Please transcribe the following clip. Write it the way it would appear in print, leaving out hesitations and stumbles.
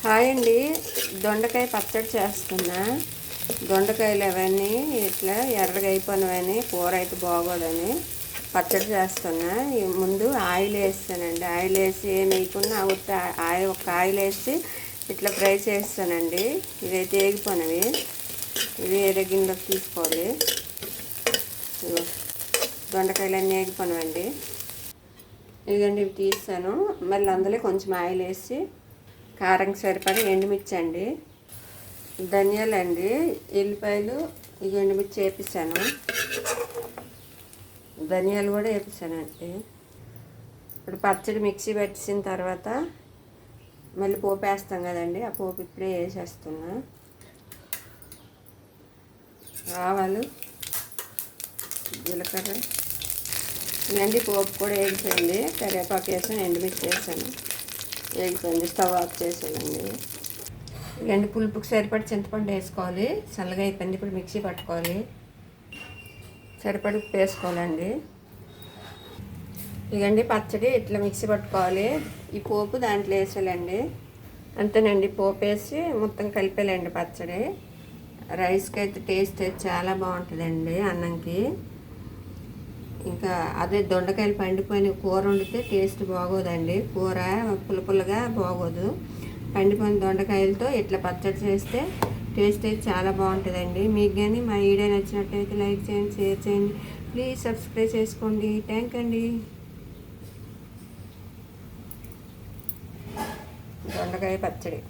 Hi అండి. దొండకాయ పచ్చడి చేస్తున్నా. దొండకాయలు అవన్నీ ఇట్లా ఎర్రగా అయిపోయినవని కూర అయితే బాగోదని పచ్చడి చేస్తున్నా. ముందు ఆయిల్ వేస్తానండి. ఆయిల్ వేసి ఏం వేయకుండా ఒక ఆయిల్ వేసి ఇట్లా ఫ్రై చేస్తానండి. ఇదైతే వేగిపోయినవి. ఇవి వేరే గిన్నెలోకి తీసుకోవాలి. దొండకాయలు అన్నీ వేగిపోయినవండి. ఇదండి ఇవి తీస్తాను. మళ్ళీ అందులో కొంచెం ఆయిల్ వేసి కారంకి సరిపడి ఎండుమిర్చి అండి, ధనియాలు అండి, ఎల్లిపాయలు, ఇక ఎండుమిర్చి వేపిస్తాను. ధనియాలు కూడా వేపిస్తానండి. ఇప్పుడు పచ్చడి మిక్సీ పెట్టిన తర్వాత మళ్ళీ పోపు వేస్తాం కదండి, ఆ పోపు ఇప్పుడే వేసేస్తున్నా. ఆవాలు, జీలకర్ర ఇవన్నీ పోపు కూడా వేగిపోయింది. కరివేపాకు వేసాను, ఎండుమిర్చి వేసాను, వేగిపోయింది. స్టవ్ ఆఫ్ చేసానండి. ఇవన్నీ పులుపుకి సరిపడి చింతపండు వేసుకోవాలి. చల్లగా అయిపోయింది. ఇప్పుడు మిక్సీ పట్టుకోవాలి. సరిపడి ఉప్పు వేసుకోవాలండి. ఇదండి పచ్చడి ఇట్లా మిక్సీ పట్టుకోవాలి. ఈ పోపు దాంట్లో వేసేయాలండి. అంతేనండి. పోపు వేసి మొత్తం కలిపేయాలండి పచ్చడి. రైస్కి అయితే టేస్ట్ అయితే చాలా బాగుంటుందండి, అన్నంకి. ఇంకా అదే దొండకాయలు పండిపోయిన కూర వండితే టేస్ట్ బాగోదండి. కూర పుల్లగా బాగోదు. పండిపోయిన దొండకాయలతో ఇట్లా పచ్చడి చేస్తే టేస్ట్ అయితే చాలా బాగుంటుందండి. మీకు కానీ మా వీడియో నచ్చినట్టయితే లైక్ చేయండి, షేర్ చేయండి, ప్లీజ్ సబ్స్క్రైబ్ చేసుకోండి. థ్యాంక్ అండి. దొండకాయ పచ్చడి.